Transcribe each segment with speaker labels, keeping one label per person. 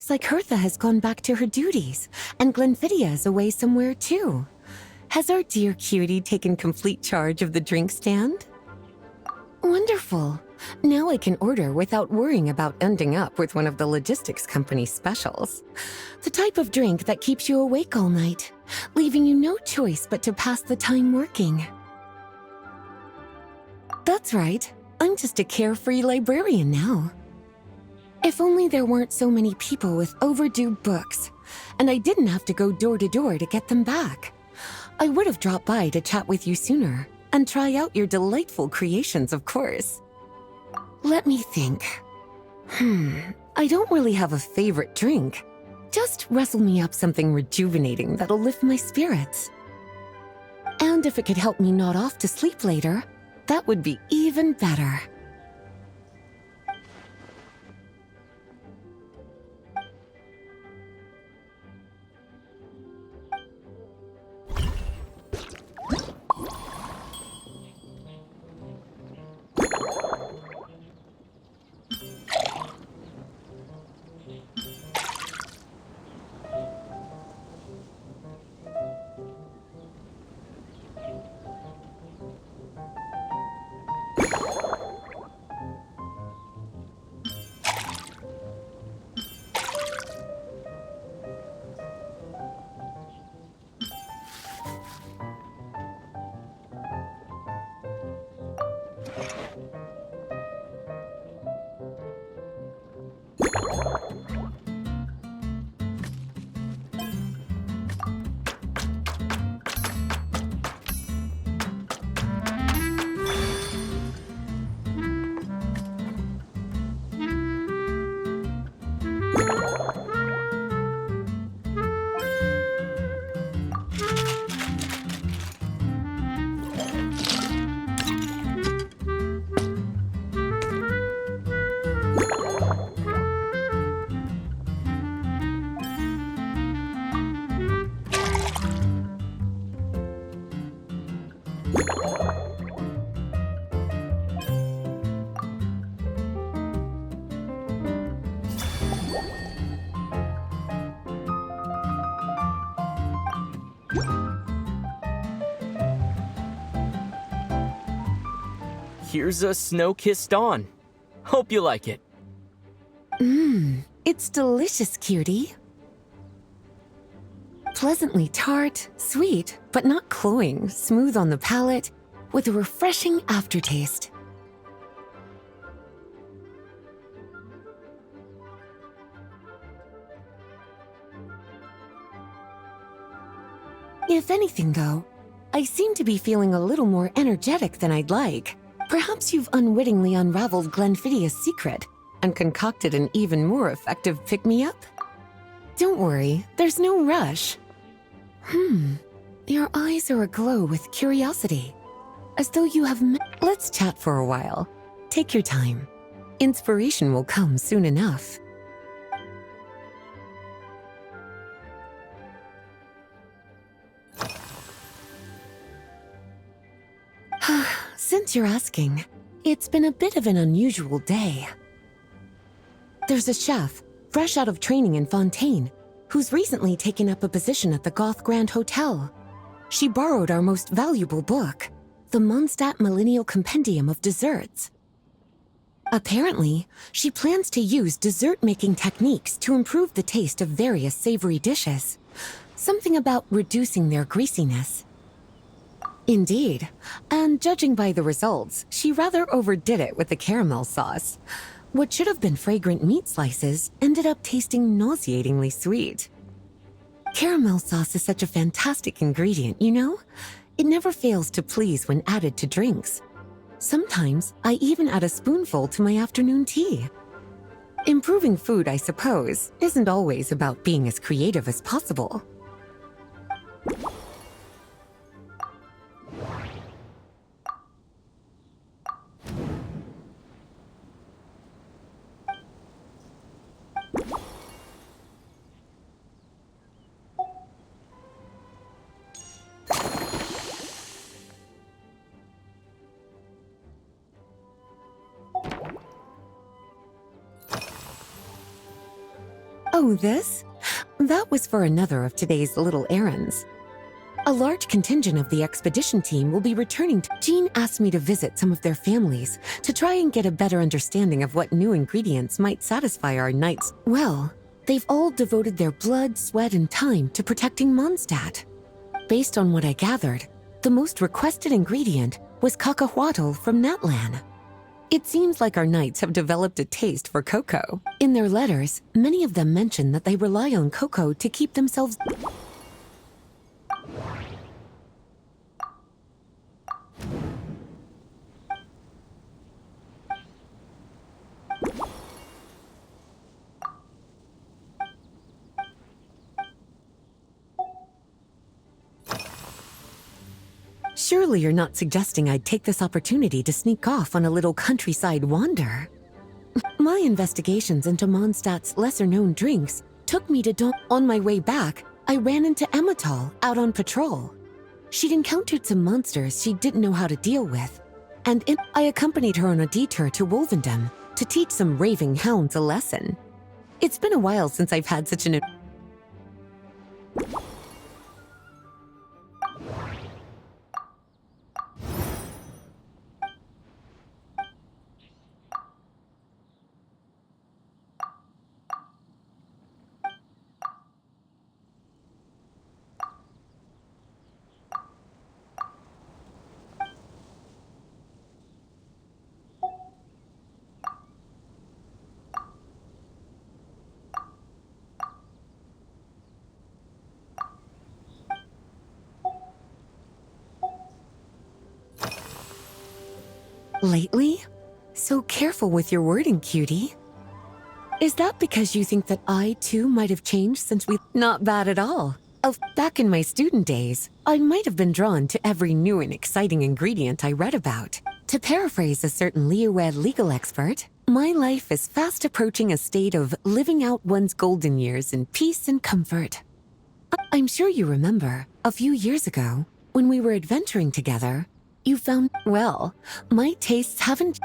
Speaker 1: Looks like Hertha has gone back to her duties, and Glenfiddia is away somewhere too. Has our dear cutie taken complete charge of the drink stand? Wonderful. Now I can order without worrying about ending up with one of the logistics company's specials. The type of drink that keeps you awake all night, leaving you no choice but to pass the time working. That's right. I'm just a carefree librarian now. If only there weren't so many people with overdue books, and I didn't have to go door to door to get them back. I would have dropped by to chat with you sooner, and try out your delightful creations, of course. Let me think. I don't really have a favorite drink. Just rustle me up something rejuvenating that'll lift my spirits. And if it could help me nod off to sleep later, that would be even better.
Speaker 2: Here's a snow-kissed dawn. Hope you like it.
Speaker 1: It's delicious, cutie. Pleasantly tart, sweet, but not cloying, smooth on the palate, with a refreshing aftertaste. If anything, though, I seem to be feeling a little more energetic than I'd like. Perhaps you've unwittingly unraveled Glenfiddia's secret and concocted an even more effective pick-me-up? Don't worry, there's no rush. Your eyes are aglow with curiosity, as though you have Let's chat for a while. Take your time. Inspiration will come soon enough. Since you're asking, it's been a bit of an unusual day. There's a chef, fresh out of training in Fontaine, who's recently taken up a position at the Goth Grand Hotel. She borrowed our most valuable book, the Mondstad Millennial Compendium of Desserts. Apparently, she plans to use dessert-making techniques to improve the taste of various savory dishes. Something about reducing their greasiness. Indeed, and judging by the results, she rather overdid it with the caramel sauce. What should have been fragrant meat slices ended up tasting nauseatingly sweet. Caramel sauce is such a fantastic ingredient, you know? It never fails to please when added to drinks. Sometimes I even add a spoonful to my afternoon tea. Improving food, I suppose, isn't always about being as creative as possible. Oh, this? That was for another of today's little errands. A large contingent of the expedition team will be returning to... Jean asked me to visit some of their families to try and get a better understanding of what new ingredients might satisfy our knights. Well, they've all devoted their blood, sweat, and time to protecting Mondstad. Based on what I gathered, the most requested ingredient was cacahuatl from Natlan. It seems like our knights have developed a taste for cocoa. In their letters, many of them mention that they rely on cocoa to keep themselves... Surely you're not suggesting I'd take this opportunity to sneak off on a little countryside wander? My investigations into Mondstad's lesser-known drinks took me to On my way back, I ran into Emmetall out on patrol. She'd encountered some monsters she didn't know how to deal with, and I accompanied her on a detour to Wolvendom to teach some raving hounds a lesson. It's been a while since I've had such an... Lately? So careful with your wording, cutie. Is that because you think that I, too, might have changed since we... Not bad at all. Back in my student days, I might have been drawn to every new and exciting ingredient I read about. To paraphrase a certain Leowed legal expert, my life is fast approaching a state of living out one's golden years in peace and comfort. I'm sure you remember, a few years ago, when we were adventuring together, you found... Well, my tastes haven't...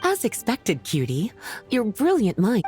Speaker 1: As expected, cutie, your brilliant mind...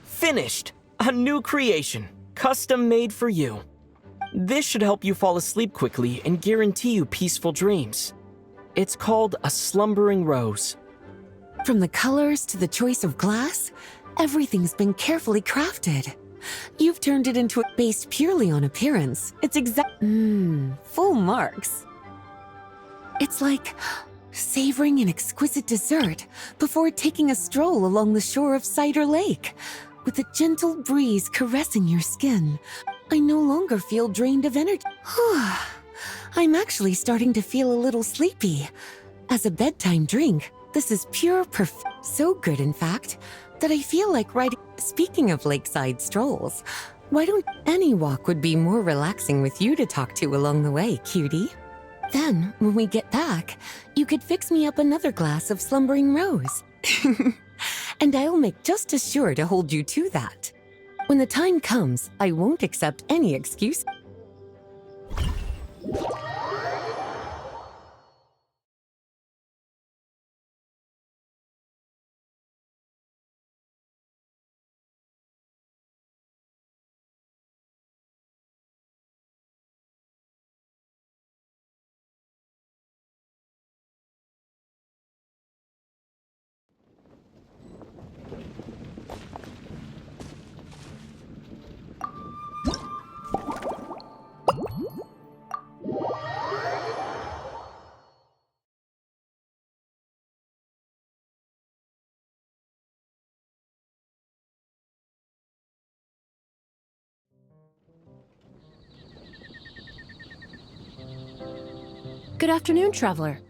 Speaker 2: Finished! A new creation, custom made for you. This should help you fall asleep quickly and guarantee you peaceful dreams. It's called a slumbering rose.
Speaker 1: From the colors to the choice of glass, everything's been carefully crafted. You've turned it into a based purely on appearance. It's full marks. It's like savoring an exquisite dessert before taking a stroll along the shore of Cider Lake. With a gentle breeze caressing your skin, I no longer feel drained of energy. I'm actually starting to feel a little sleepy. As a bedtime drink, this is pure so good, in fact, that I feel like riding. Speaking of lakeside strolls, why don't any walk would be more relaxing with you to talk to along the way, cutie? Then, when we get back, you could fix me up another glass of slumbering rose. And I'll make just as sure to hold you to that. When the time comes, I won't accept any excuse.
Speaker 3: Good afternoon, traveler.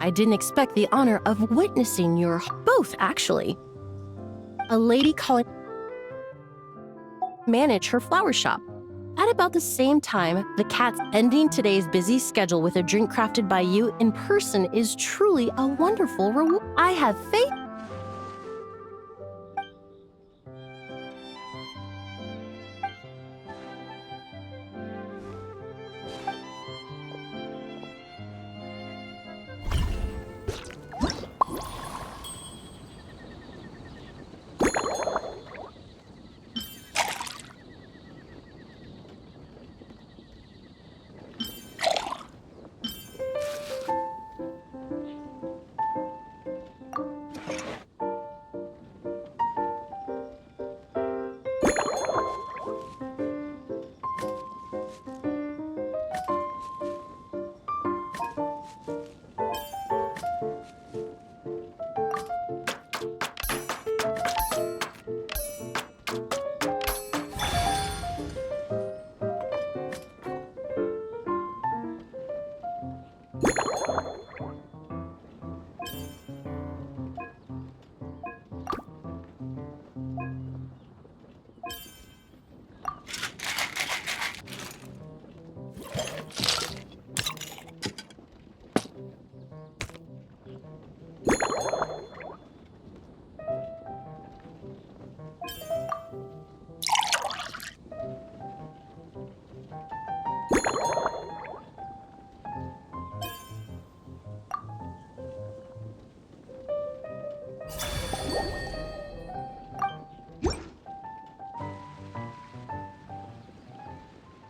Speaker 3: I didn't expect the honor of witnessing your both, actually. A lady calling manage her flower shop. At about the same time, the cat's ending today's busy schedule with a drink crafted by you in person is truly a wonderful reward. I have faith.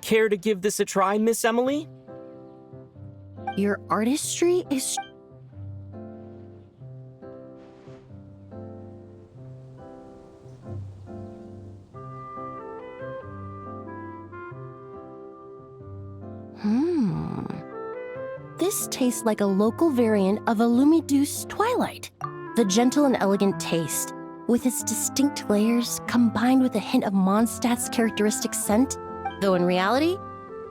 Speaker 2: Care to give this a try, Miss Emily?
Speaker 3: Your artistry is... This tastes like a local variant of a Lumideuse Twilight. The gentle and elegant taste, with its distinct layers combined with a hint of Mondstad's characteristic scent, though in reality,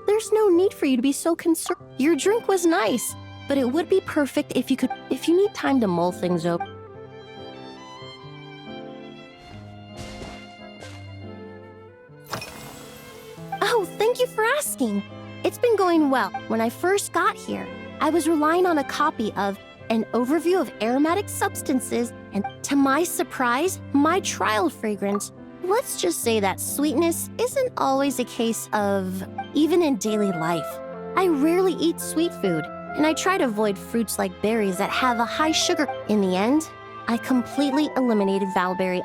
Speaker 3: there's no need for you to be so concerned. Your drink was nice, but it would be perfect if you need time to mull things over. Oh, thank you for asking. It's been going well. When I first got here, I was relying on a copy of An Overview of Aromatic Substances, and to my surprise, my trial fragrance. Let's just say that sweetness isn't always a case of, even in daily life. I rarely eat sweet food, and I try to avoid fruits like berries that have a high sugar. In the end, I completely eliminated valberry.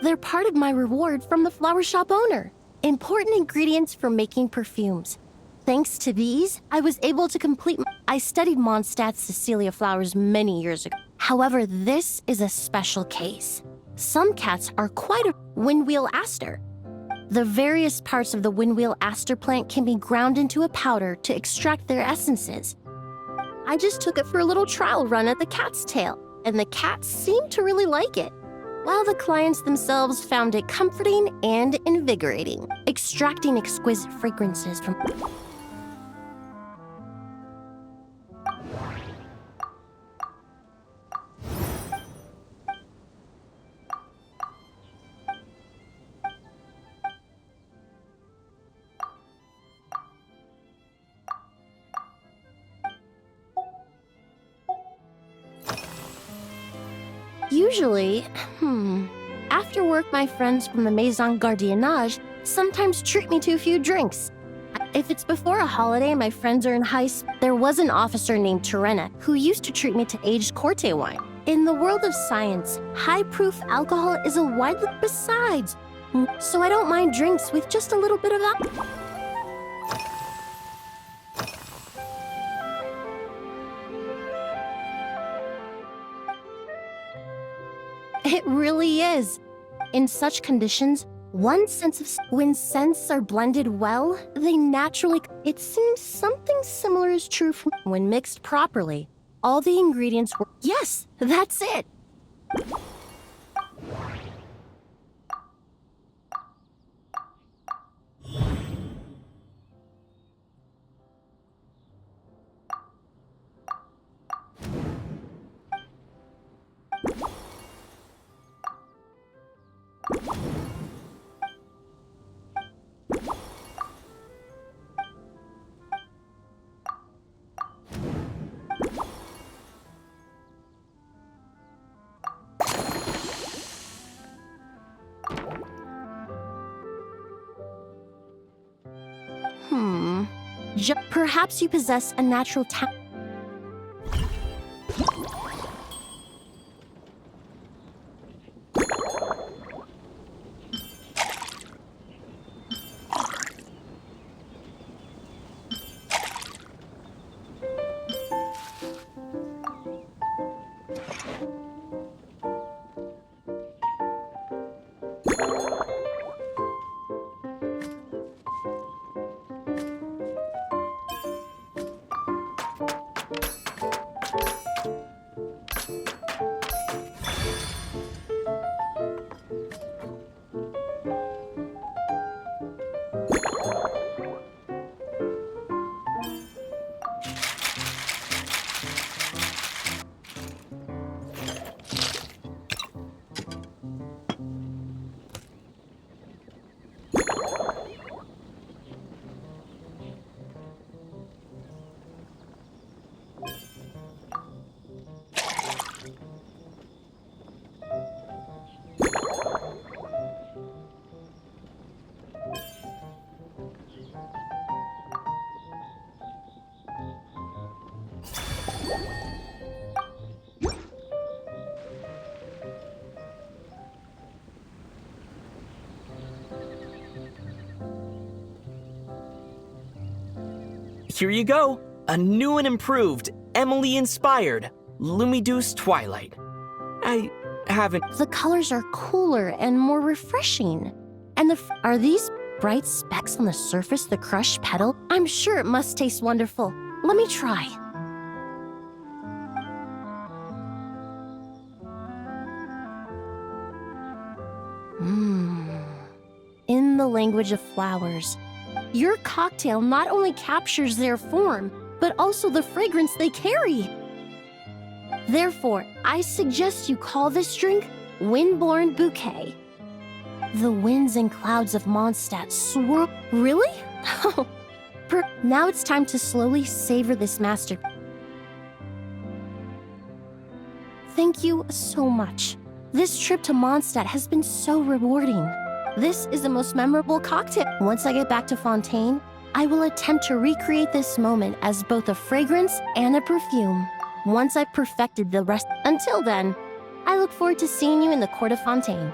Speaker 3: They're part of my reward from the flower shop owner. Important ingredients for making perfumes. Thanks to these, I was able to complete I studied Mondstad's Cecilia flowers many years ago. However, this is a special case. Some cats are quite a windwheel aster. The various parts of the windwheel aster plant can be ground into a powder to extract their essences. I just took it for a little trial run at the cat's tail, and the cats seemed to really like it, while the clients themselves found it comforting and invigorating, extracting exquisite fragrances from... Usually, after work, my friends from the Maison Gardiennage sometimes treat me to a few drinks. If it's before a holiday, my friends are in There was an officer named Terena who used to treat me to aged Corte wine. In the world of science, high-proof alcohol is a widely... Besides, so I don't mind drinks with just a little bit of alcohol. It really is. In such conditions, when scents are blended well, they naturally... It seems something similar is true when mixed properly. all the ingredients were... Yes, that's it! Perhaps you possess a natural talent.
Speaker 2: Here you go. A new and improved, Emily-inspired Lumideus Twilight. I haven't...
Speaker 3: The colors are cooler and more refreshing. And are these bright specks on the surface the crushed petal? I'm sure it must taste wonderful. Let me try. In the language of flowers, your cocktail not only captures their form, but also the fragrance they carry. Therefore, I suggest you call this drink Windborne Bouquet. The winds and clouds of Mondstad swirl... Really? Now it's time to slowly savor this masterpiece. Thank you so much. This trip to Mondstad has been so rewarding. This is the most memorable cocktail. Once I get back to Fontaine, I will attempt to recreate this moment as both a fragrance and a perfume. Once I've perfected the rest. Until then, I look forward to seeing you in the court of Fontaine.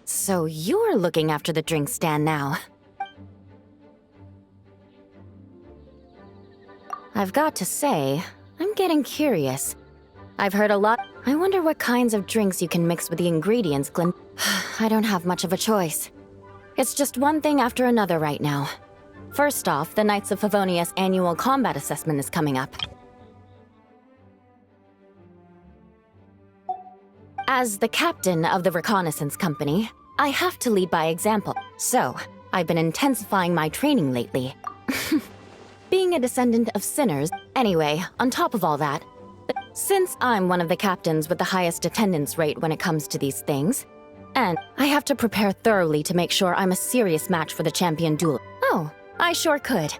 Speaker 4: So you're looking after the drink stand now. I've got to say, I'm getting curious. I've heard a lot. I wonder what kinds of drinks you can mix with the ingredients, Glenn. I don't have much of a choice. It's just one thing after another right now. First off, the Knights of Favonius annual combat assessment is coming up. As the captain of the reconnaissance company, I have to lead by example. So, I've been intensifying my training lately. Being a descendant of sinners. Anyway, on top of all that, since I'm one of the captains with the highest attendance rate when it comes to these things, and I have to prepare thoroughly to make sure I'm a serious match for the champion duel. Oh, I sure could.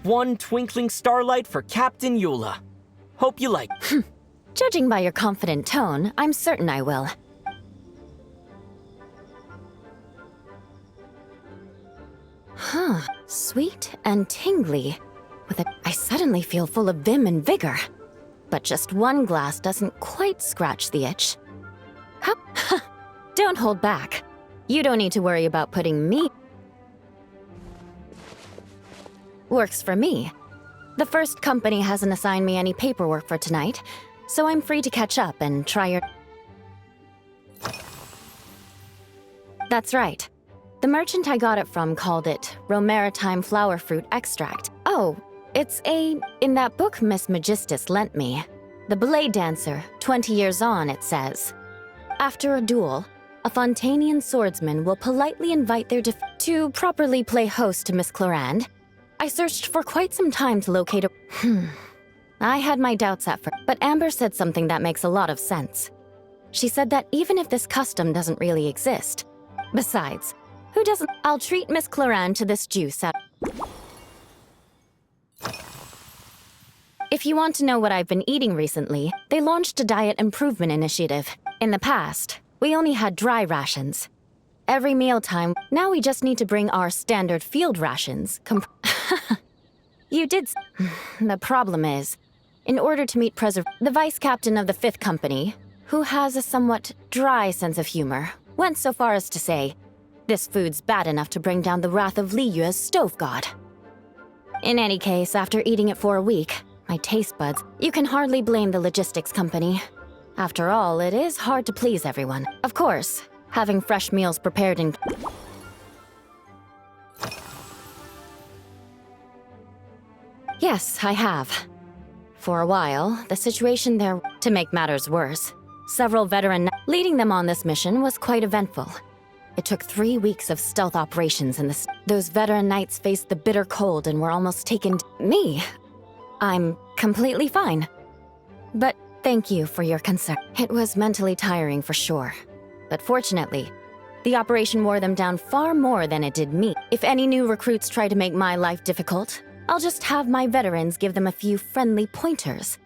Speaker 2: One twinkling starlight for Captain Eula. Hope you like.
Speaker 4: Judging by your confident tone, I'm certain I will. Huh, sweet and tingly. I suddenly feel full of vim and vigor. But just one glass doesn't quite scratch the itch. Huh? Don't hold back. You don't need to worry about putting me... Works for me. The first company hasn't assigned me any paperwork for tonight, so I'm free to catch up and try your... That's right. The merchant I got it from called it Romaritime Flower Fruit Extract. Oh, it's in that book Miss Magistus lent me. The Blade Dancer, 20 years on, it says. After a duel, a Fontanian swordsman will politely invite their to properly play host to Miss Clorinde. I searched for quite some time to locate a... I had my doubts at first, but Amber said something that makes a lot of sense. She said that even if this custom doesn't really exist... Besides, who doesn't... I'll treat Miss Clorinde to this juice at... If you want to know what I've been eating recently, they launched a diet improvement initiative. In the past, we only had dry rations. Every mealtime, now we just need to bring our standard field rations. You did The problem is, in order to meet the vice captain of the 5th Company, who has a somewhat dry sense of humor, went so far as to say, this food's bad enough to bring down the wrath of Liyue's stove god. In any case, after eating it for a week, my taste buds, you can hardly blame the logistics company. After all, it is hard to please everyone. Of course, having fresh meals prepared in... Yes, I have. For a while, the situation there... To make matters worse, several veteran... Leading them on this mission was quite eventful. It took 3 weeks of stealth operations in the... Those veteran knights faced the bitter cold and were almost taken... Me? I'm completely fine. But thank you for your concern. It was mentally tiring for sure. But fortunately, the operation wore them down far more than it did me. If any new recruits try to make my life difficult, I'll just have my veterans give them a few friendly pointers.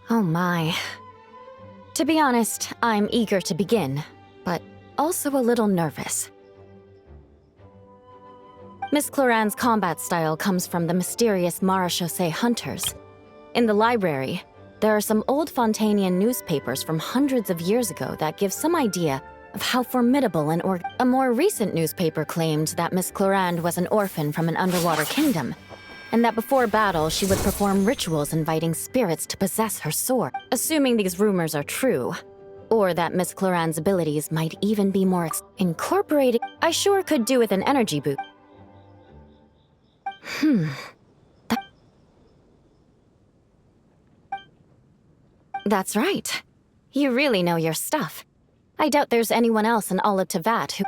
Speaker 4: Oh my. To be honest, I'm eager to begin, but also a little nervous. Miss Clorinde's combat style comes from the mysterious Marechaussee hunters. In the library, there are some old Fontanian newspapers from hundreds of years ago that give some idea of how formidable A more recent newspaper claimed that Miss Clorinde was an orphan from an underwater kingdom, and that before battle she would perform rituals inviting spirits to possess her sword. Assuming these rumors are true, or that Miss Clorinde's abilities might even be more incorporated, I sure could do with an energy boost. That's right. You really know your stuff. I doubt there's anyone else in all of Tevat who...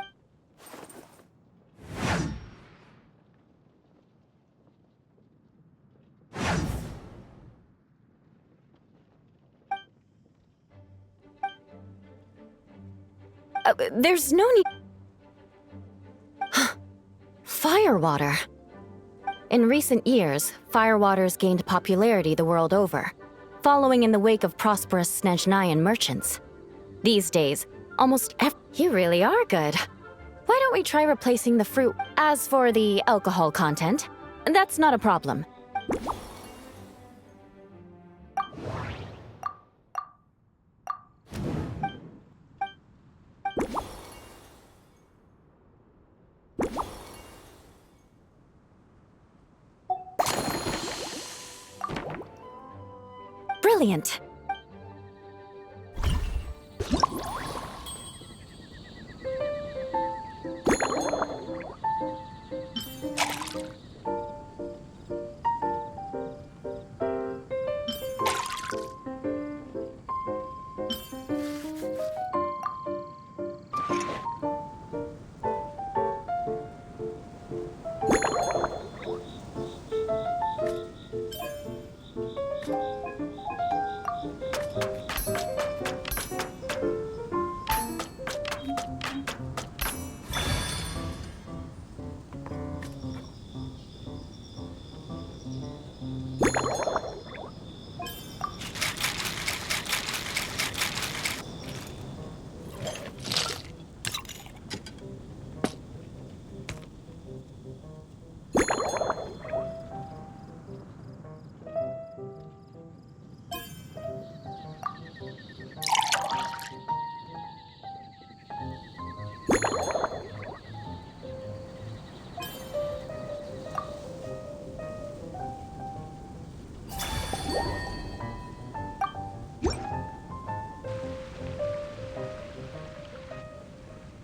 Speaker 4: There's no need. Firewater. In recent years, firewaters gained popularity the world over, following in the wake of prosperous Snezhnayan merchants. These days, You really are good. Why don't we try replacing the fruit? As for the alcohol content, that's not a problem. Brilliant.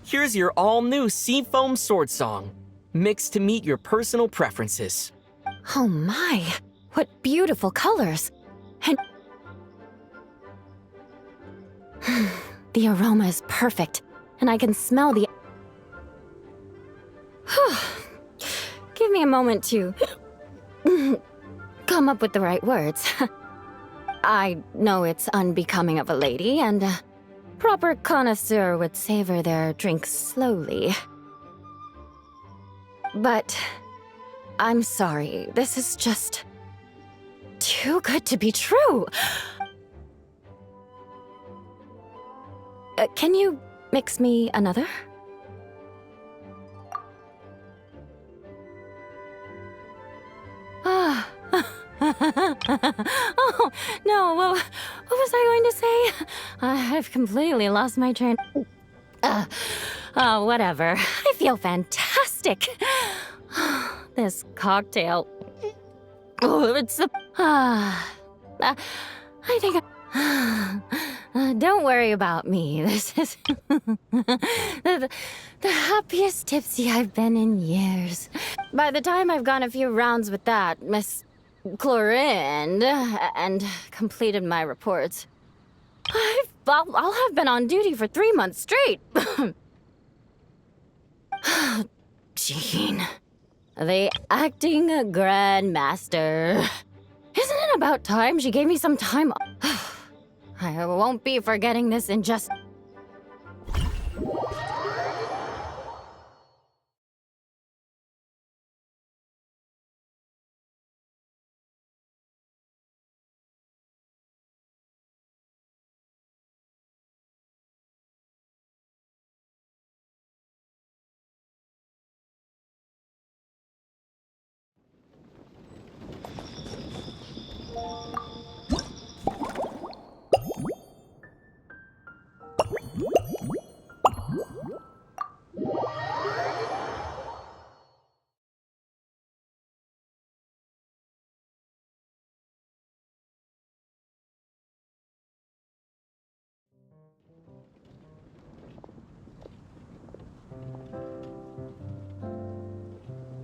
Speaker 2: Here's your all-new Seafoam Sword Song, mixed to meet your personal preferences.
Speaker 4: Oh my, what beautiful colors. And the aroma is perfect, and I can smell the... Give me a moment to come up with the right words. I know it's unbecoming of a lady, and a proper connoisseur would savor their drinks slowly. But I'm sorry, this is just too good to be true. Can you mix me another? Ah. Oh, no, what was I going to say? I've completely lost my train. Whatever. I feel fantastic. This cocktail. Oh, it's the... I think don't worry about me. This is the happiest tipsy I've been in years. By the time I've gone a few rounds with that, Miss Chlorinde, and completed my reports, I'll have been on duty for 3 months straight. Jean, the acting grandmaster. Isn't it about time she gave me some time off? I won't be forgetting this in just...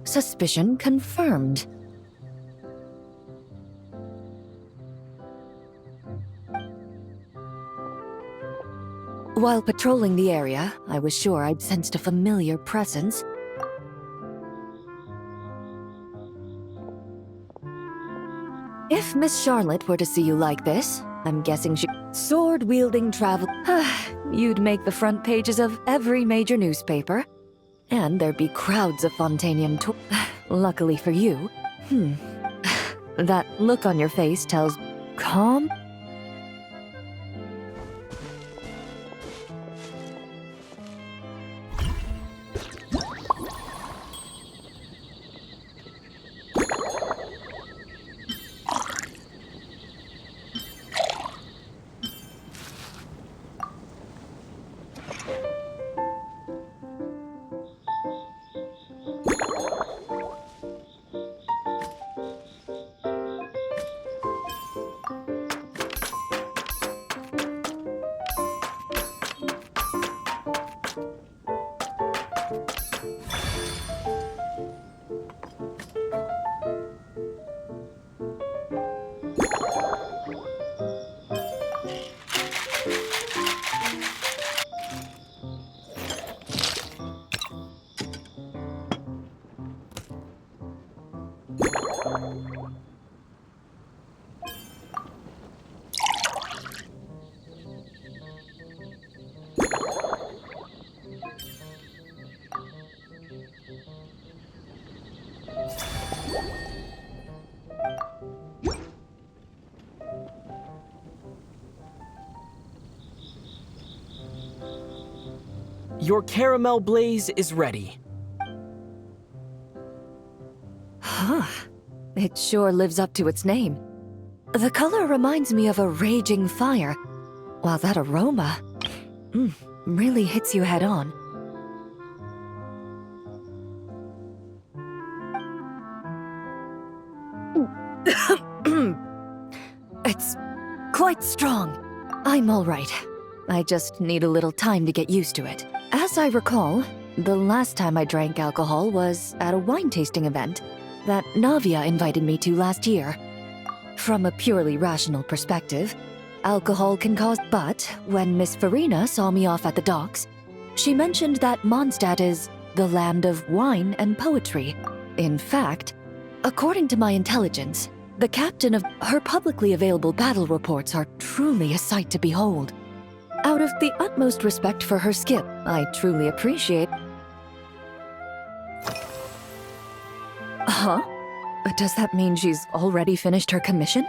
Speaker 5: Suspicion confirmed. While patrolling the area, I was sure I'd sensed a familiar presence. If Miss Charlotte were to see you like this, I'm guessing she... Sword-wielding travel... you'd make the front pages of every major newspaper. And there'd be crowds of Fontainian Luckily for you. That look on your face tells calm.
Speaker 2: Your caramel blaze is ready.
Speaker 5: It sure lives up to its name. The color reminds me of a raging fire, while that aroma really hits you head on. It's quite strong. I'm all right. I just need a little time to get used to it. As I recall, the last time I drank alcohol was at a wine tasting event that Navia invited me to last year. From a purely rational perspective, alcohol can cause... But when Miss Farina saw me off at the docks, she mentioned that Mondstad is the land of wine and poetry. In fact, according to my intelligence, the captain of her publicly available battle reports are truly a sight to behold. Out of the utmost respect for her skill, I truly appreciate... Huh? Does that mean she's already finished her commission?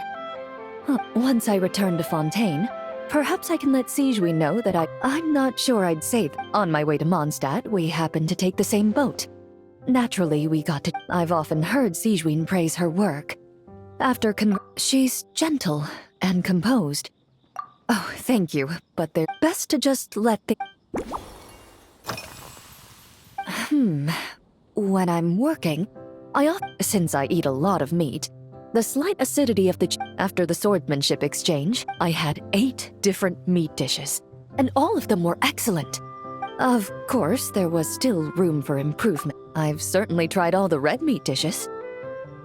Speaker 5: Once I return to Fontaine, perhaps I can let Sigewinne know that I'm not sure I'd say that. On my way to Mondstad, we happened to take the same boat. Naturally, we got to... I've often heard Sigewinne praise her work. She's gentle and composed. Oh, thank you, but they're best to just let the... When I'm working, since I eat a lot of meat, the slight acidity of after the swordsmanship exchange, I had 8 different meat dishes, and all of them were excellent. Of course, there was still room for improvement. I've certainly tried all the red meat dishes.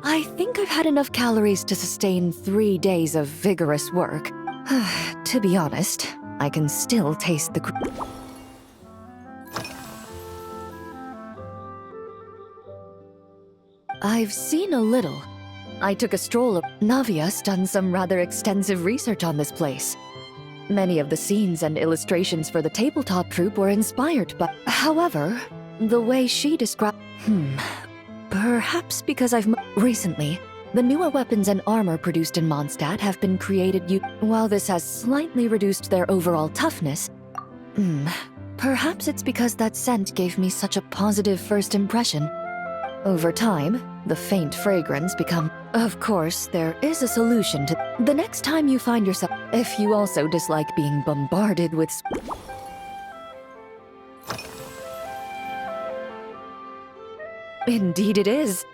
Speaker 5: I think I've had enough calories to sustain 3 days of vigorous work. To be honest, I can still taste the... I've seen a little. I took a stroll. Navia's done some rather extensive research on this place. Many of the scenes and illustrations for the tabletop troupe were inspired by... However, the way she described... Perhaps because recently, the newer weapons and armor produced in Mondstad have been created while this has slightly reduced their overall toughness. Perhaps it's because that scent gave me such a positive first impression. Over time, the faint fragrance become... Of course, there is a solution to... The next time you find yourself... If you also dislike being bombarded with... Indeed it is.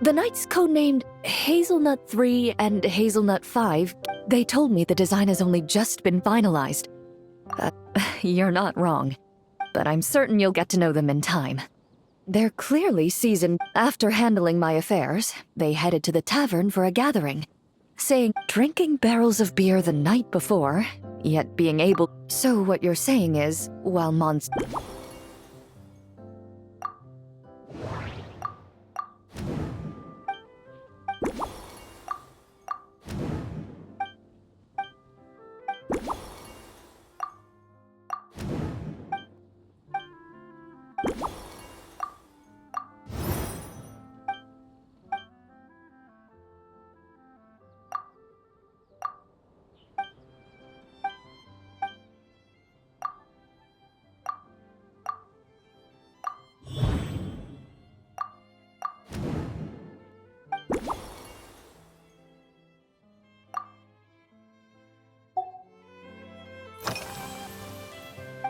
Speaker 5: The knights codenamed Hazelnut 3 and Hazelnut 5, they told me the design has only just been finalized. You're not wrong, but I'm certain you'll get to know them in time. They're clearly seasoned. After handling my affairs, they headed to the tavern for a gathering, saying drinking barrels of beer the night before, yet being able... So what you're saying is, while Mondstad...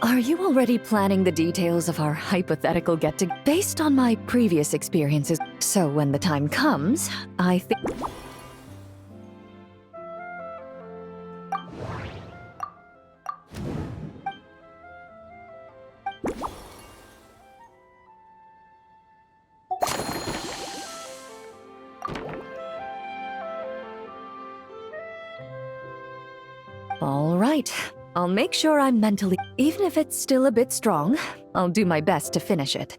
Speaker 5: Are you already planning the details of our hypothetical get-together? Based on my previous experiences, so when the time comes, I think... All right. I'll make sure I'm mentally... Even if it's still a bit strong, I'll do my best to finish it.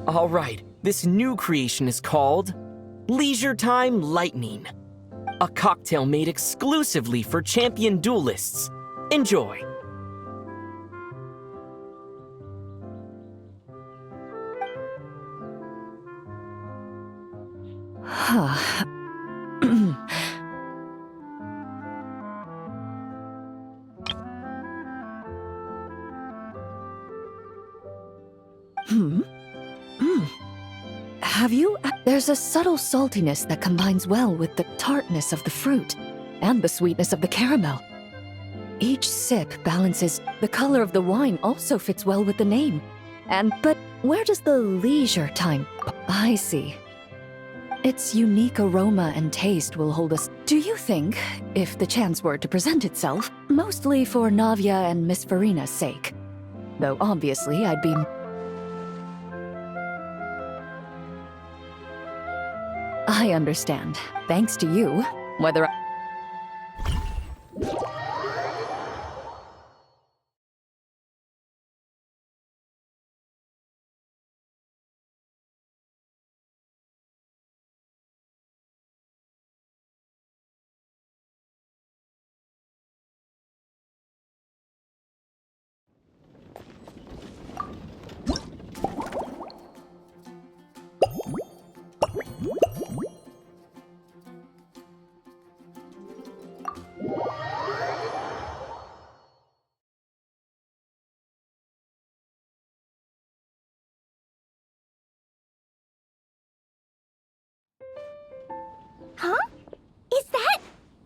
Speaker 2: All right, this new creation is called Leisure Time Lightning, a cocktail made exclusively for champion duelists. Enjoy.
Speaker 5: Have you... There's a subtle saltiness that combines well with the tartness of the fruit and the sweetness of the caramel. Each sip balances. The color of the wine also fits well with the name. But where does the leisure time... I see. Its unique aroma and taste will hold us... Do you think, if the chance were to present itself, mostly for Navia and Miss Farina's sake? Though obviously I'd be... I understand. Thanks to you, whether I...
Speaker 3: Huh? Is that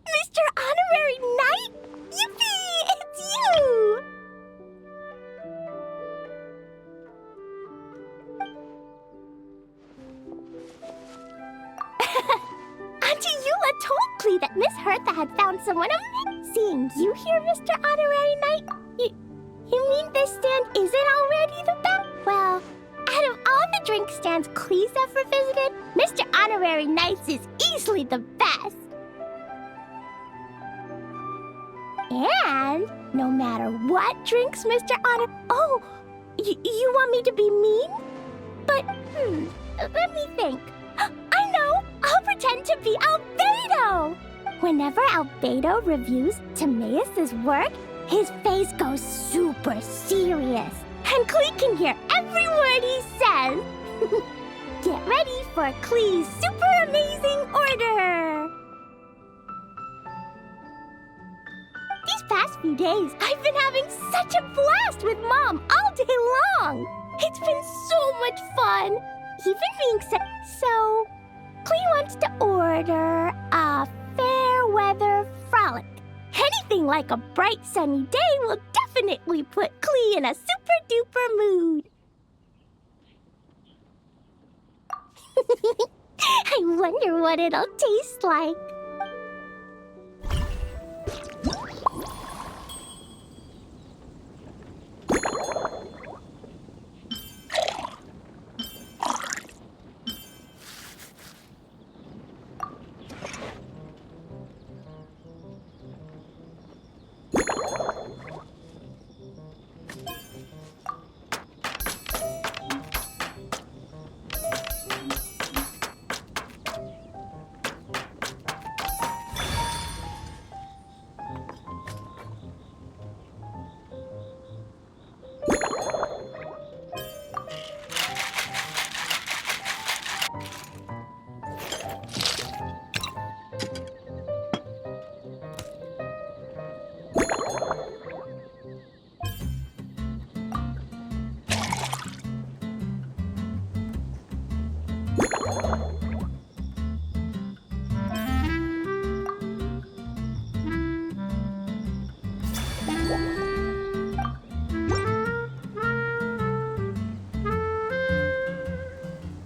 Speaker 3: Mr. Honorary Knight? Yippee! It's you! Auntie Eula told Klee that Miss Hertha had found someone amazing. You hear, Mr. Honorary Knight? You mean this stand isn't already the best? Well, out of all the drink stands Klee's ever visited, Mr. Honorary Knight's is easily the best. And no matter what drinks Mr. Honor... Oh, you want me to be mean? But, let me think. I know! I'll pretend to be Albedo! Whenever Albedo reviews Timaeus' work, his face goes super serious. And Klee can hear every word he says. Get ready for Klee's super amazing order! These past few days, I've been having such a blast with Mom all day long! It's been so much fun! Even being sick. So, Klee wants to order a fair weather frolic. Anything like a bright sunny day will definitely definitely put Klee in a super duper mood. I wonder what it'll taste like.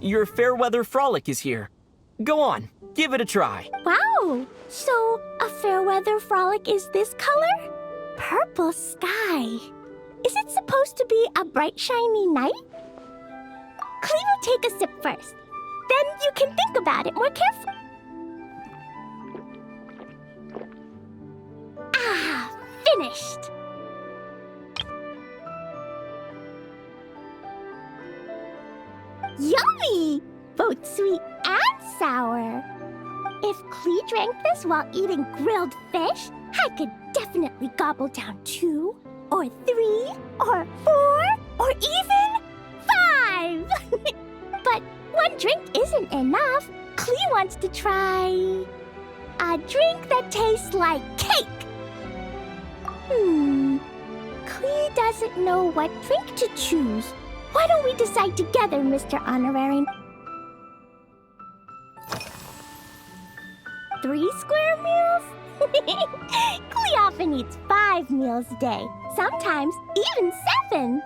Speaker 2: Your Fairweather Frolic is here. Go on, give it a try.
Speaker 3: Wow! So, a Fairweather Frolic is this color? Purple sky. Is it supposed to be a bright, shiny night? Clee will take a sip first. Then you can think about it more carefully. Ah, finished! Yummy! Both sweet and sour. If Klee drank this while eating grilled fish, I could definitely gobble down 2, or 3, or 4, or even 5! But one drink isn't enough. Klee wants to try a drink that tastes like cake. Klee doesn't know what drink to choose. Why don't we decide together, Mr. Honorary? 3 square meals? Klee often eats 5 meals a day, sometimes even 7.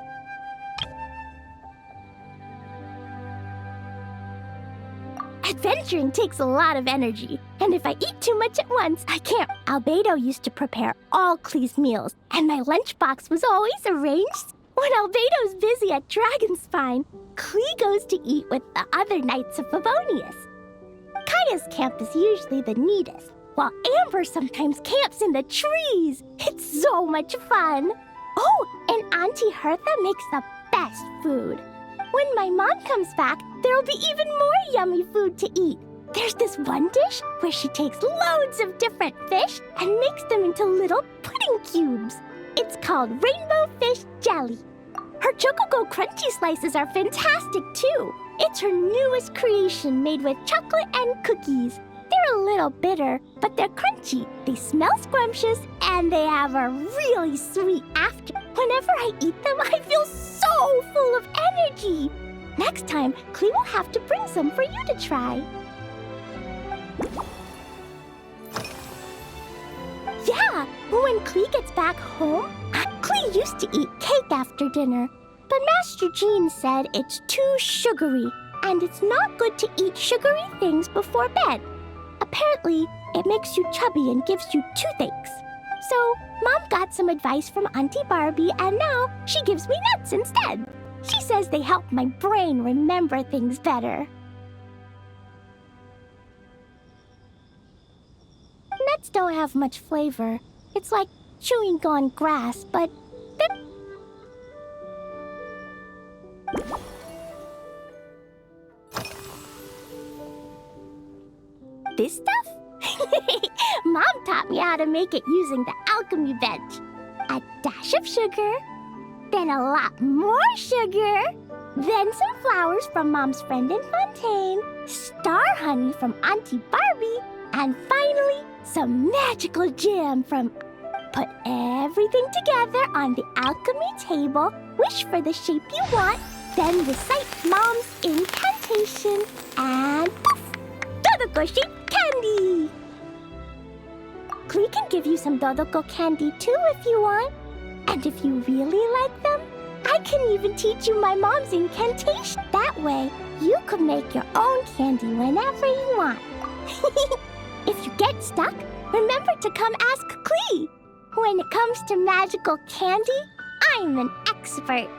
Speaker 3: Adventuring takes a lot of energy, and if I eat too much at once, I can't. Albedo used to prepare all Klee's meals, and my lunchbox was always arranged. When Albedo's busy at Dragonspine, Klee goes to eat with the other Knights of Favonius. Kaya's camp is usually the neatest, while Amber sometimes camps in the trees. It's so much fun. Oh, and Auntie Hertha makes the best food. When my mom comes back, there'll be even more yummy food to eat. There's this one dish where she takes loads of different fish and makes them into little pudding cubes. It's called Rainbow Fish Jelly. Her Chocogo Crunchy Slices are fantastic too. It's her newest creation made with chocolate and cookies. They're a little bitter, but they're crunchy. They smell scrumptious, and they have a really sweet after. Whenever I eat them, I feel so full of energy. Next time, Klee will have to bring some for you to try. Yeah, when Klee gets back home, Klee used to eat cake after dinner. But Master Jean said it's too sugary, and it's not good to eat sugary things before bed. Apparently, it makes you chubby and gives you toothaches. So, Mom got some advice from Auntie Barbie, and now she gives me nuts instead. She says they help my brain remember things better. Nuts don't have much flavor. It's like chewing gone grass, but this stuff? Mom taught me how to make it using the alchemy bench. A dash of sugar, then a lot more sugar, then some flowers from Mom's friend in Fontaine, star honey from Auntie Barbie, and finally, some magical jam from... Put everything together on the alchemy table, wish for the shape you want, then recite Mom's incantation, and poof! Dodoko-shaped candy! Klee can give you some Dodoko candy too if you want.
Speaker 6: And if you really like them, I can even teach you my mom's incantation. That way, you can make your own candy whenever you want. If you get stuck, remember to come ask Klee. When it comes to magical candy, I'm an expert.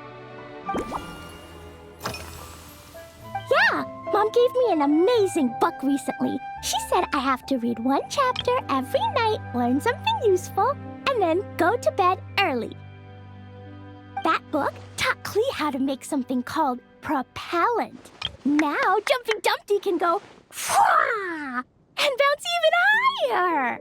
Speaker 6: Yeah, Mom gave me an amazing book recently. She said I have to read one chapter every night, learn something useful, and then go to bed early. That book taught Klee how to make something called propellant. Now Jumping Dumpty can go Fwah! And bounce even higher.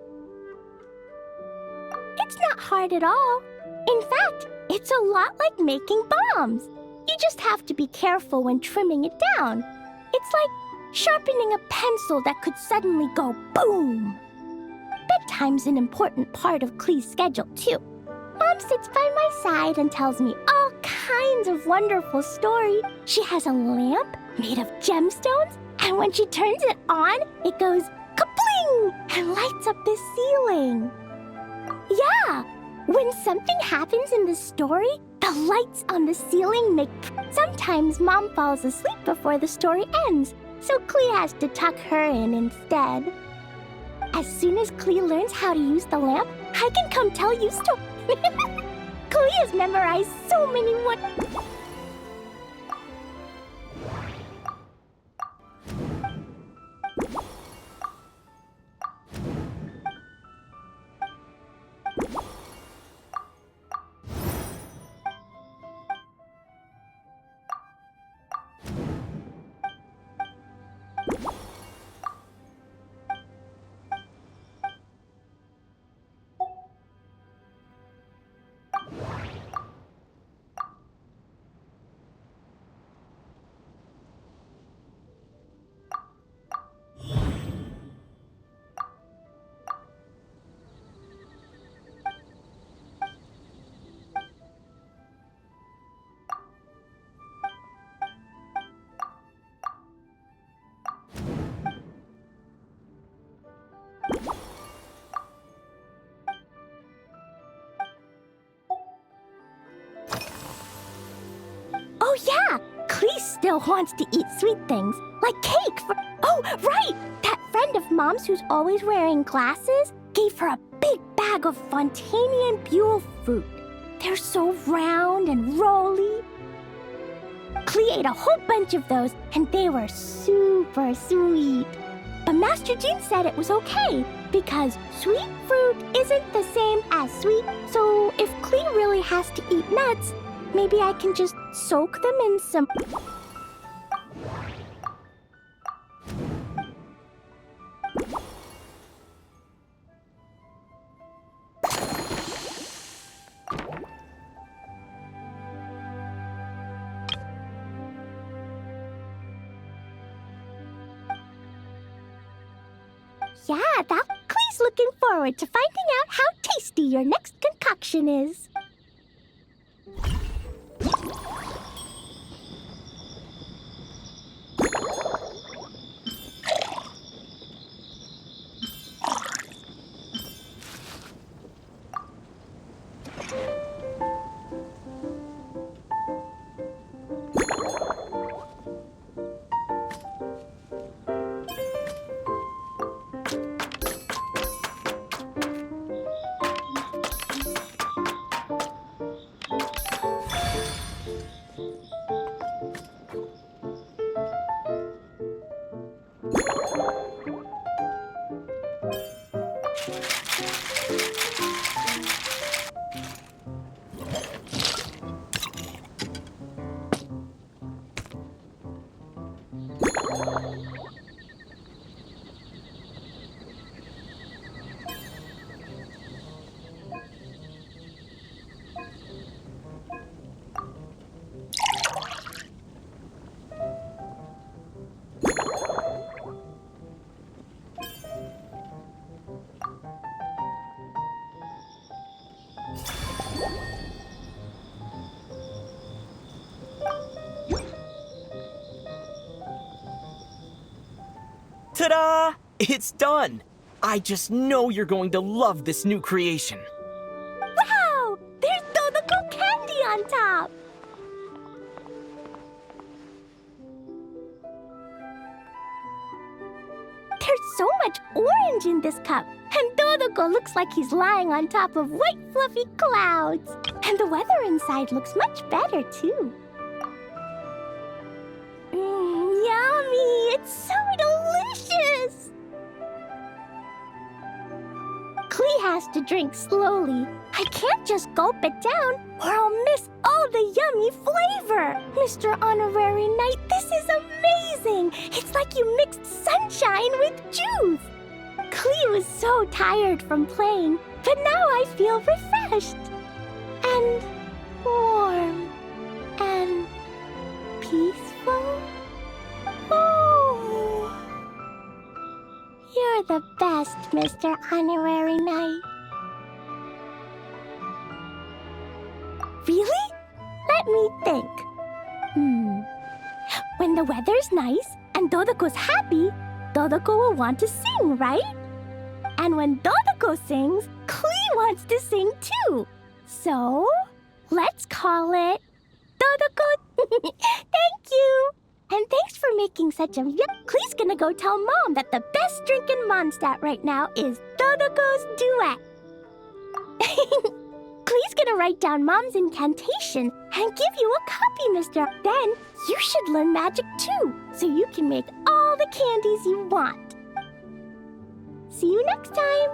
Speaker 6: It's not hard at all. In fact, it's a lot like making bombs. You just have to be careful when trimming it down. It's like sharpening a pencil that could suddenly go boom. Bedtime's an important part of Klee's schedule, too. Mom sits by my side and tells me all kinds of wonderful stories. She has a lamp made of gemstones, and when she turns it on, it goes kabling and lights up the ceiling. Yeah, when something happens in the story, the lights on the ceiling make... Sometimes Mom falls asleep before the story ends, so Klee has to tuck her in instead. As soon as Klee learns how to use the lamp, I can come tell you stories. Klee has memorized so many Oh yeah, Klee still wants to eat sweet things, like cake for... Oh, right! That friend of Mom's who's always wearing glasses gave her a big bag of Fontanian Buell fruit. They're so round and rolly. Klee ate a whole bunch of those, and they were super sweet. But Master Jean said it was okay, because sweet fruit isn't the same as sweet, so if Klee really has to eat nuts, maybe I can just soak them in some... Yeah, Klee's looking forward to finding out how tasty your next concoction is.
Speaker 2: Ta-da! It's done! I just know you're going to love this new creation.
Speaker 6: Wow! There's Dodo There's so much orange in this cup, and Dodoko looks like he's lying on top of white fluffy clouds. And the weather inside looks much better, too. Yummy! It's so delicious! Klee has to drink slowly. I can't just gulp it down, or I'll miss all the yummy flavor. Mr. Honorary Knight, this is amazing! It's like you mixed sunshine with juice. Klee was so tired from playing, but now I feel refreshed. And warm. And peaceful. Oh. You're the best, Mr. Honorary Knight. Really? Let me think. When the weather's nice and Dodoko's happy, Dodoko will want to sing, right? And when Dodoko sings, Klee wants to sing too. So, let's call it Dodoko. Thank you. And thanks for making such a Klee's gonna go tell Mom that the best drink in Mondstad right now is Dodoko's duet. Klee's gonna write down Mom's incantation and give you a copy, Mister. Then you should learn magic too, so you can make all the candies you want. See you next time.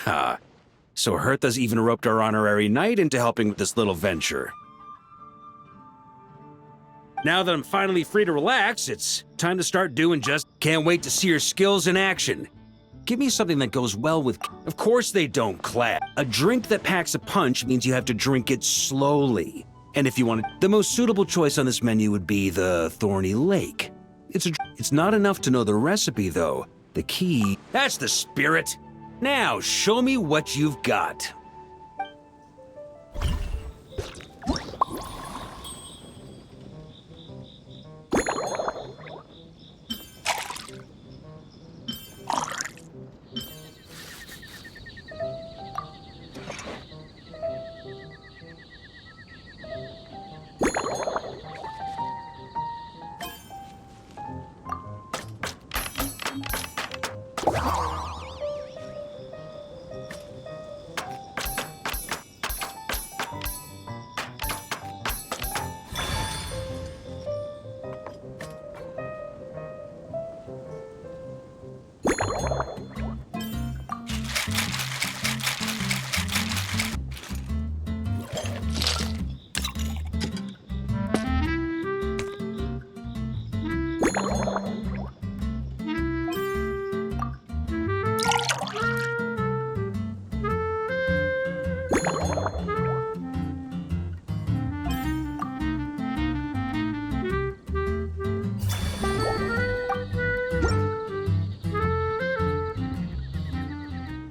Speaker 7: Ha! So Hertha's even roped our honorary knight into helping with this little venture. Now that I'm finally free to relax, it's time to start doing just... Can't wait to see your skills in action. Give me something that goes well with... Of course they don't clash. A drink that packs a punch means you have to drink it slowly. And if you want it, the most suitable choice on this menu would be the Thorny Lake. It's not enough to know the recipe, though. The key... That's the spirit! Now, show me what you've got.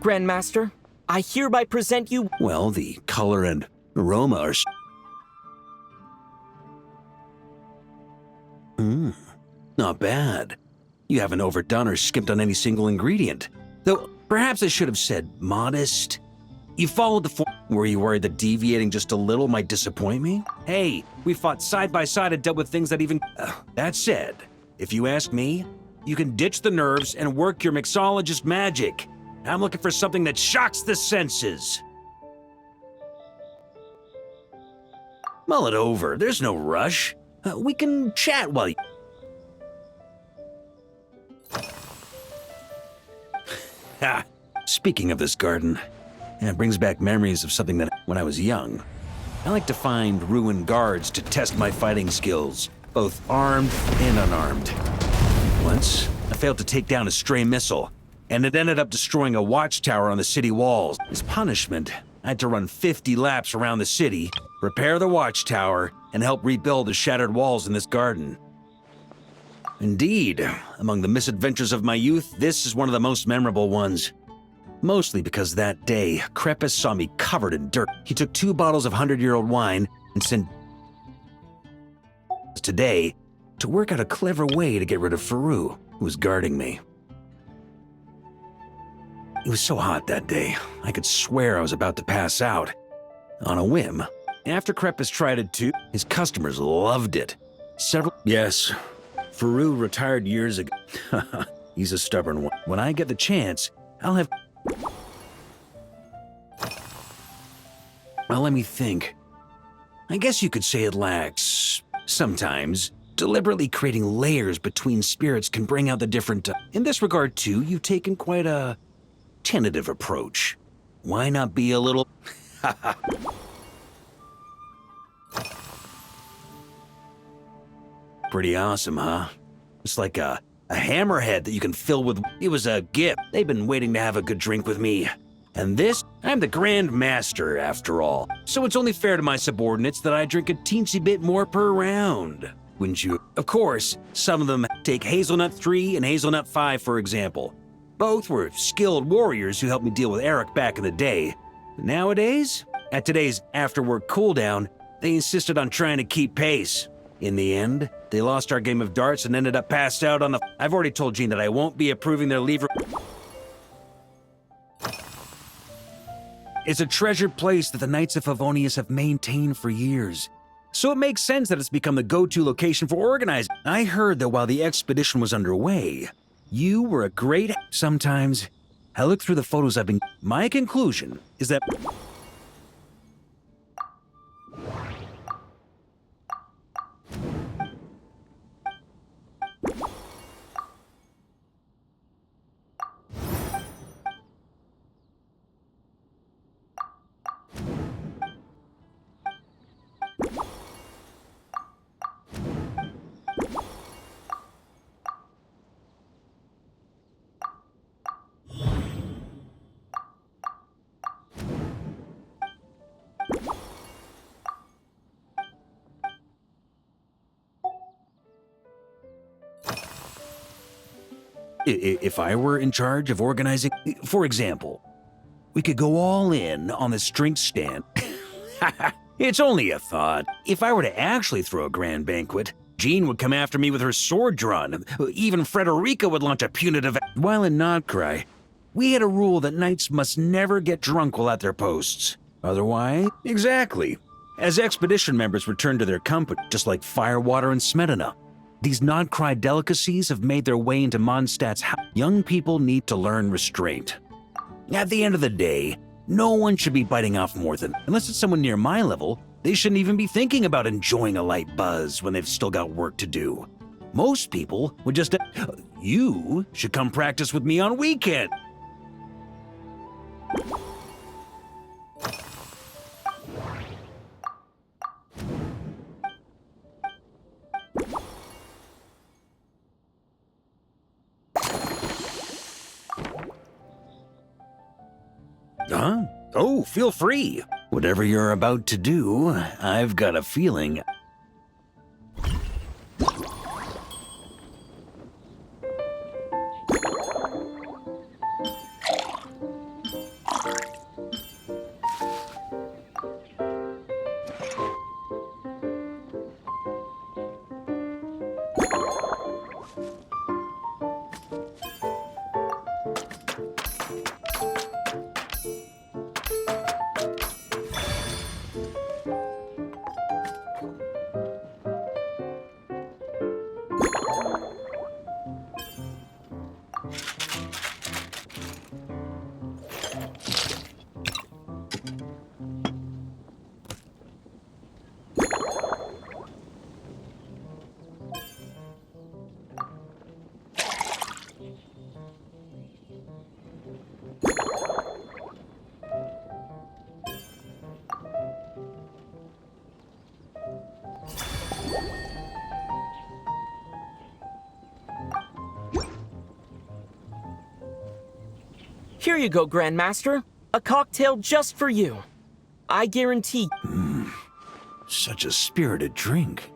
Speaker 2: Grandmaster, I hereby present you...
Speaker 7: Well, the color and aroma are... Not bad. You haven't overdone or skimped on any single ingredient. Though, perhaps I should have said modest. You followed the form. Were you worried that deviating just a little might disappoint me? Hey, we fought side by side and dealt with things that even... that said, if you ask me, you can ditch the nerves and work your mixologist magic. I'm looking for something that shocks the senses. Mull it over. There's no rush. We can chat while you... Ha! Speaking of this garden, it brings back memories of something that when I was young. I like to find ruined guards to test my fighting skills, both armed and unarmed. Once, I failed to take down a stray missile, and it ended up destroying a watchtower on the city walls. As punishment, I had to run 50 laps around the city, repair the watchtower, and help rebuild the shattered walls in this garden. Indeed, among the misadventures of my youth, this is one of the most memorable ones. Mostly because that day, Krepus saw me covered in dirt. He took 2 bottles of 100-year-old wine and sent today to work out a clever way to get rid of Faru, who was guarding me. It was so hot that day, I could swear I was about to pass out. On a whim, after Krepus tried it too, his customers loved it. Yes, Faru retired years ago. He's a stubborn one. When I get the chance, Well, let me think. I guess you could say it lacks. Sometimes, deliberately creating layers between spirits can bring out the different... In this regard, too, you've taken quite a tentative approach. Why not be a little... Pretty awesome, huh? It's like a hammerhead that you can fill with... It was a gift. They've been waiting to have a good drink with me. And this? I'm the Grand Master, after all. So it's only fair to my subordinates that I drink a teensy bit more per round. Wouldn't you? Of course, some of them take Hazelnut 3 and Hazelnut 5, for example. Both were skilled warriors who helped me deal with Eric back in the day. But nowadays, at today's after-work cooldown, they insisted on trying to keep pace. In the end, they lost our game of darts and ended up passed out on the... I've already told Jean that I won't be approving their leave... It's a treasured place that the Knights of Favonius have maintained for years. So it makes sense that it's become the go-to location for organizing. I heard that while the expedition was underway, you were a great... Sometimes, I look through the photos I've been... My conclusion is that... If I were in charge of organizing, for example, we could go all in on this drink stand. It's only a thought. If I were to actually throw a grand banquet, Jean would come after me with her sword drawn. Even Frederica would launch a punitive... While in Nodcry, we had a rule that knights must never get drunk while at their posts. Otherwise... Exactly. As expedition members return to their company, just like Firewater and Smedina, these Nodcry delicacies have made their way into Mondstad's house. Young people need to learn restraint. At the end of the day, no one should be biting off more than... Unless it's someone near my level, they shouldn't even be thinking about enjoying a light buzz when they've still got work to do. Most people would just... You should come practice with me on weekend. Huh? Oh, feel free. Whatever you're about to do, I've got a feeling...
Speaker 2: Here you go, Grandmaster. A cocktail just for you. I guarantee.
Speaker 7: Such a spirited drink.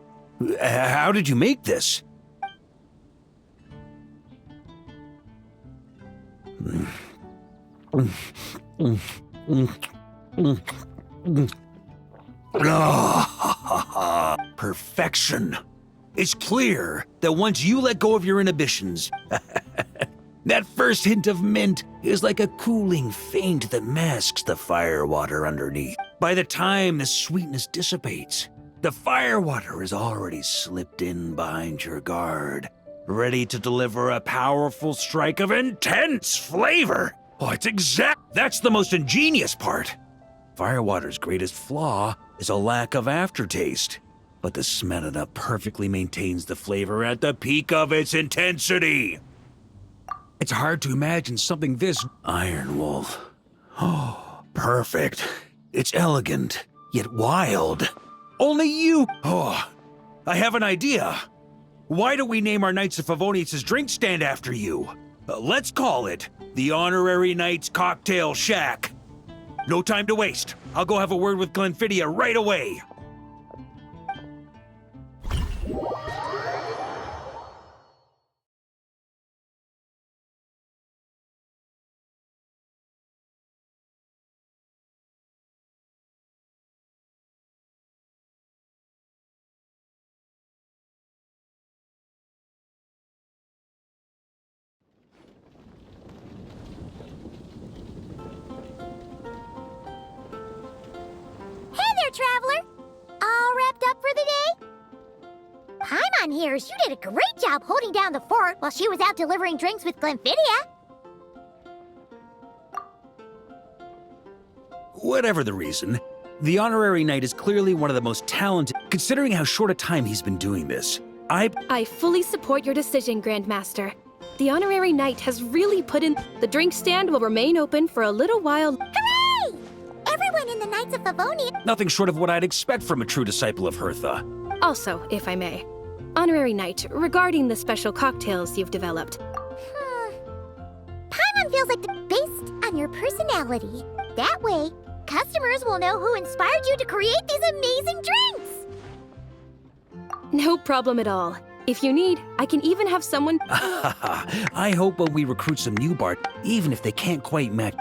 Speaker 7: How did you make this? Perfection. It's clear that once you let go of your inhibitions, that first hint of mint is like a cooling feint that masks the firewater underneath. By the time the sweetness dissipates, the firewater is already slipped in behind your guard, ready to deliver a powerful strike of intense flavor. Oh, that's the most ingenious part. Firewater's greatest flaw is a lack of aftertaste, but the Smetana perfectly maintains the flavor at the peak of its intensity. It's hard to imagine something this Iron Wolf. Oh, perfect. It's elegant, yet wild. Only you. Oh, I have an idea. Why don't we name our Knights of Favonius' drink stand after you? Let's call it the Honorary Knights Cocktail Shack. No time to waste. I'll go have a word with Glenfiddia right away.
Speaker 6: Traveler. All wrapped up for the day? Paimon hears you did a great job holding down the fort while she was out delivering drinks with Glenfiddia.
Speaker 7: Whatever the reason, the Honorary Knight is clearly one of the most talented, considering how short a time he's been doing this.
Speaker 8: I fully support your decision, Grandmaster. The Honorary Knight has really put in... The drink stand will remain open for a little while.
Speaker 6: Hooray! Everyone in the Knights of Favonius...
Speaker 7: Nothing short of what I'd expect from a true disciple of Hertha.
Speaker 8: Also, if I may, Honorary Knight, regarding the special cocktails you've developed.
Speaker 6: Paimon feels like based on your personality. That way, customers will know who inspired you to create these amazing drinks.
Speaker 8: No problem at all. If you need, I can even have someone...
Speaker 7: I hope when we recruit some new Bart, even if they can't quite match,